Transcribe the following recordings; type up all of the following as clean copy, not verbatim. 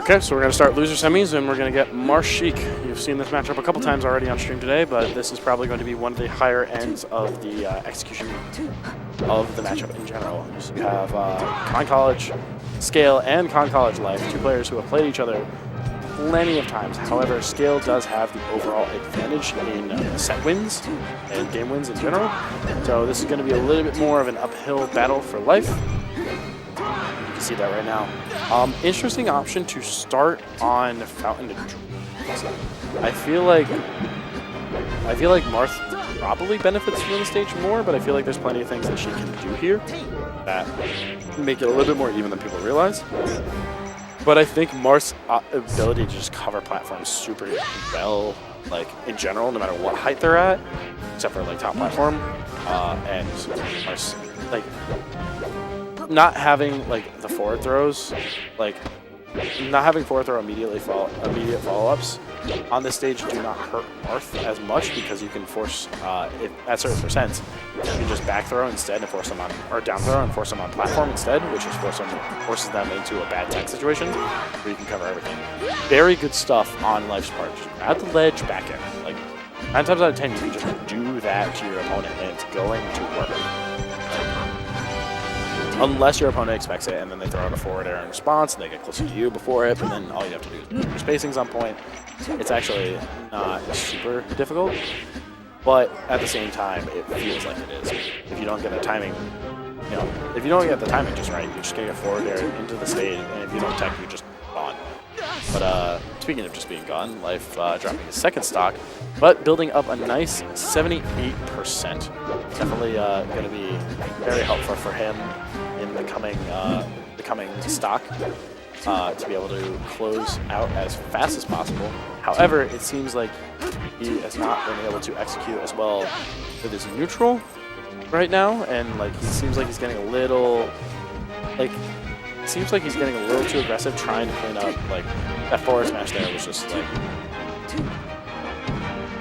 Okay, so we're going to start loser semis, and we're going to get Marth Sheik. You've seen this matchup a couple times already on stream today, but this is probably going to be one of the higher ends of the execution of the matchup in general. So you have Con College Scale and Con College Life, two players who have played each other plenty of times. However, Scale does have the overall advantage in set wins and game wins in general. So this is going to be a little bit more of an uphill battle for Life. You can see that right now. Interesting option to start on Fountain to I feel like Marth probably benefits from the stage more, but I feel like there's plenty of things that she can do here that make it a little bit more even than people realize. But I think Marth's ability to just cover platforms super well, like in general, no matter what height they're at, except for like top platform, and Marth's like not having like the forward throws, like not having forward throw immediate follow-ups on this stage do not hurt Marth as much because you can force at certain percents you can just back throw instead and force them on, or down throw and force them on platform instead, which is forces them into a bad tech situation where you can cover everything. Very good stuff on Life's part. Just grab the ledge back in. Like 9 times out of 10 you can just do that to your opponent and it's going to work. Unless your opponent expects it, and then they throw out a forward air in response, and they get closer to you before it, and then all you have to do is put your spacings on point. It's actually not super difficult, but at the same time, it feels like it is. If you don't get the timing, if you don't get the timing just right, you're just getting a forward air into the stage, and if you don't tech, you're just gone. But speaking of just being gone, Life dropping his second stock, but building up a nice 78%. Definitely going to be very helpful for him in the coming stock to be able to close out as fast as possible. However, it seems like he has not been able to execute as well with his neutral right now, and like he seems like he's getting a little too aggressive trying to clean up. Like that forward smash there was just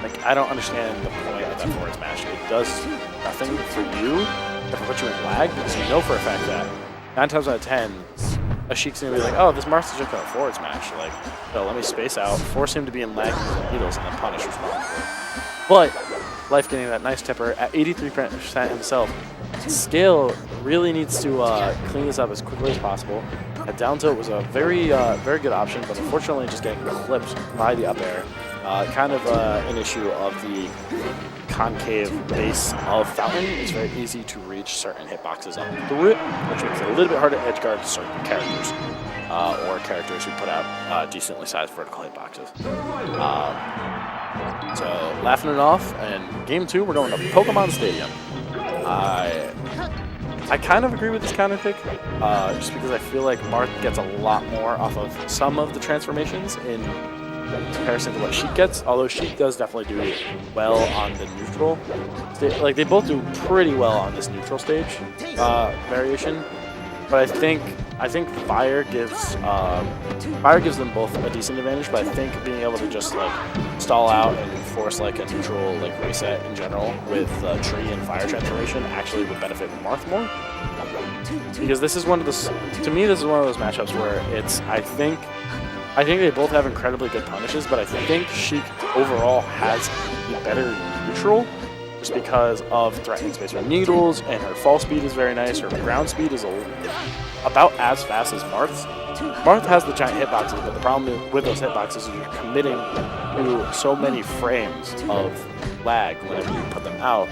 like I don't understand the point of that forward smash. It does nothing for you if it puts you in lag, because you know for a fact that 9 times out of 10, a Sheik's gonna be like, oh, this Marth is just gonna forward smash. Like, no, let me space out, force him to be in lag with needles, and then punish response. But Life getting that nice tipper at 83% himself. Scale really needs to clean this up as quickly as possible. A down tilt was a very good option, but unfortunately just getting clipped by the up air. Kind of an issue of the concave base of Fountain. It's very easy to reach certain hitboxes up through it, which makes it a little bit harder to edgeguard certain characters, or characters who put out decently sized vertical hitboxes. So laughing it off, and game 2 we're going to Pokemon Stadium. I kind of agree with this counter pick, just because I feel like Marth gets a lot more off of some of the transformations in comparison to what Sheik gets, although Sheik does definitely do well on the neutral stage. Like, they both do pretty well on this neutral stage variation, but I think Fire gives them both a decent advantage, but I think being able to just like stall out and force like a neutral like reset in general with Tree and Fire transformation actually would benefit Marth more. Because this is one of those matchups where it's I think they both have incredibly good punishes, but I think Sheik overall has the better neutral just because of threatening space with needles, and her fall speed is very nice. Her ground speed is about as fast as Marth's. Marth has the giant hitboxes, but the problem with those hitboxes is you're committing to so many frames of lag whenever you put them out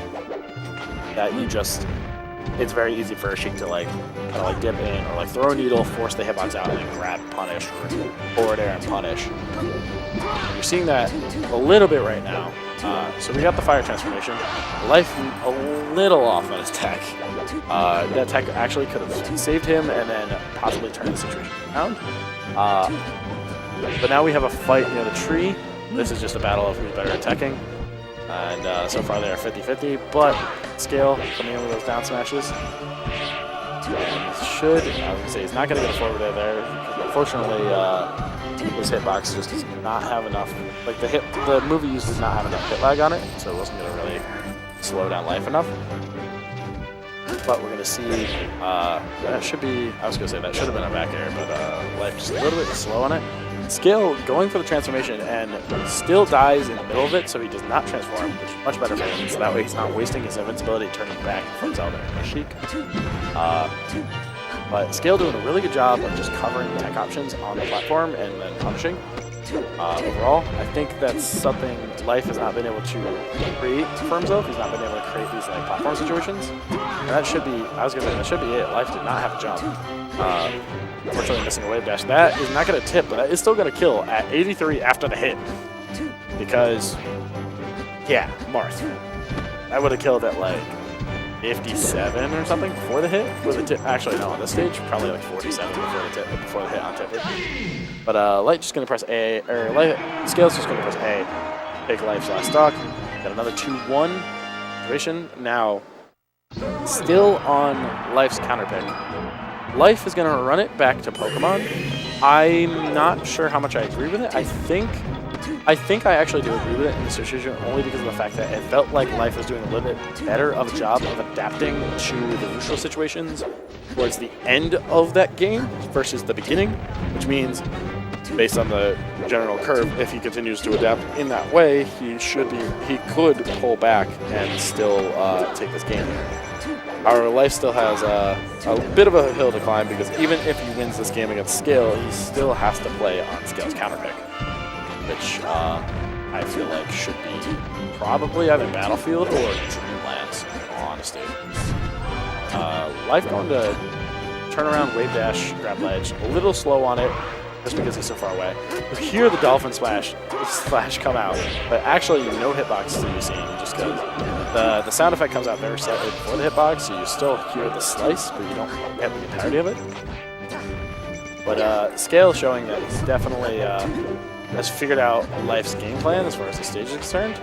that it's very easy for a Sheik to like dip in or like throw a needle, force the hitbox out, and then grab, punish, or forward air and punish. And you're seeing that a little bit right now. So we got the Fire transformation. Life a little off on his tech. That tech actually could have saved him and then possibly turned the situation around. But now we have a fight near the tree. This is just a battle of who's better at teching. And so far they are 50-50, but Scale coming in with those down smashes. And I would say he's not going to get a forward air there. Unfortunately, his hitbox just does not have enough. Like the move he used does not have enough hit lag on it, so it wasn't going to really slow down Life enough. but we're going to see that should be, I was going to say that should have been a back air, but Life just a little bit slow on it. Scale going for the transformation and still dies in the middle of it, so he does not transform, which is much better for him, so that way he's not wasting his invincibility turning back from Zelda and Sheik. But Scale doing a really good job of just covering tech options on the platform and then punishing. Overall, I think that's something Life has not been able to create for himself. He's not been able to create these like platform situations, and that should be, I was gonna say, that should be it. Life did not have a jump. Unfortunately, missing a wave dash. That is not going to tip, but that is still going to kill at 83 after the hit. Because, yeah, Marth. That would have killed at like 57 or something before the hit. With the tip. Actually, no, on this stage, probably like 47 before the hit on tipper. But Light just going to press A, or Scale's just going to press A. Take Life's last stock. Got another 2-1 situation. Now, still on Life's counter pick. Life is going to run it back to Pokemon. I'm not sure how much I agree with it. I think I actually do agree with it in this situation only because of the fact that it felt like Life was doing a little bit better of a job of adapting to the neutral situations towards the end of that game versus the beginning, which means based on the general curve, if he continues to adapt in that way, he could pull back and still take this game. Our Life still has a bit of a hill to climb because even if he wins this game against Scale, he still has to play on Scale's counterpick, which I feel like should be probably either Battlefield or Dreamlands, in all honesty. Life going to turn around, wave dash, grab ledge, a little slow on it just because he's so far away. You hear the Dolphin Splash come out, but actually no hitbox to be seen just because the sound effect comes out very slightly before the hitbox, so you still hear the slice, but you don't get the entirety of it. But Scale showing that he's definitely has figured out Life's game plan as far as the stage is concerned,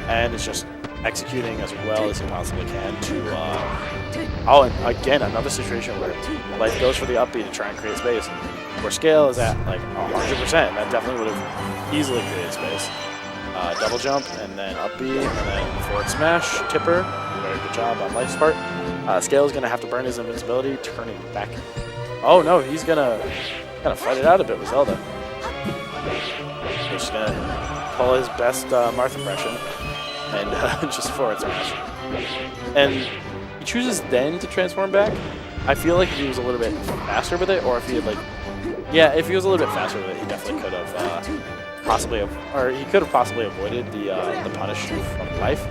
and is just executing as well as he possibly can to... oh, and again, another situation where Life goes for the up B to try and create space, where Scale is at like 100%. That definitely would have easily created space. Double jump, and then up B, and then forward smash, tipper. Very good job on Life's part. Scale is going to have to burn his invincibility, turning back. Oh no, he's going to fight it out a bit with Zelda. He's going to pull his best Marth impression, and just forward smash. And he chooses then to transform back. I feel like if he was a little bit faster with it, or if he had like... Yeah, if he was a little bit faster with it, he definitely could have he could have possibly avoided the punish from Life.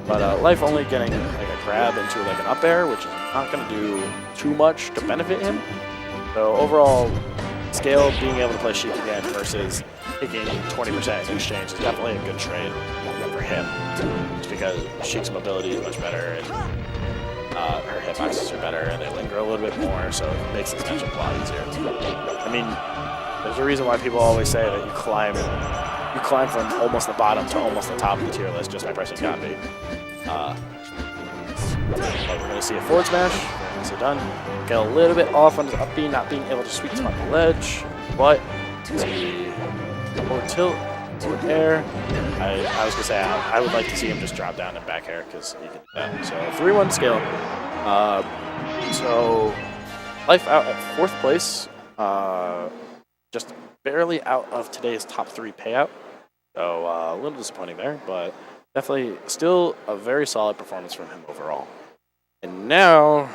But Life only getting like a grab into like an up air, which is not going to do too much to benefit him. So overall, Scale being able to play Sheik again versus taking 20% in exchange is definitely a good trade for him. Just because Sheik's mobility is much better, and her hitboxes are better, and they linger a little bit more, so it makes this matchup a lot easier. I mean, there's a reason why people always say that you climb from almost the bottom to almost the top of the tier list just by pressing Combi. But we're going to see a forward smash. So done. Get a little bit off on his up B, not being able to sweet spot the ledge, but see forward tilt, forward air. I was going to say I would like to see him just drop down and back air because he can do that. So 3-1 Scale. So Life out at 4th place. Just barely out of today's top 3 payout. So a little disappointing there, but definitely still a very solid performance from him overall. And now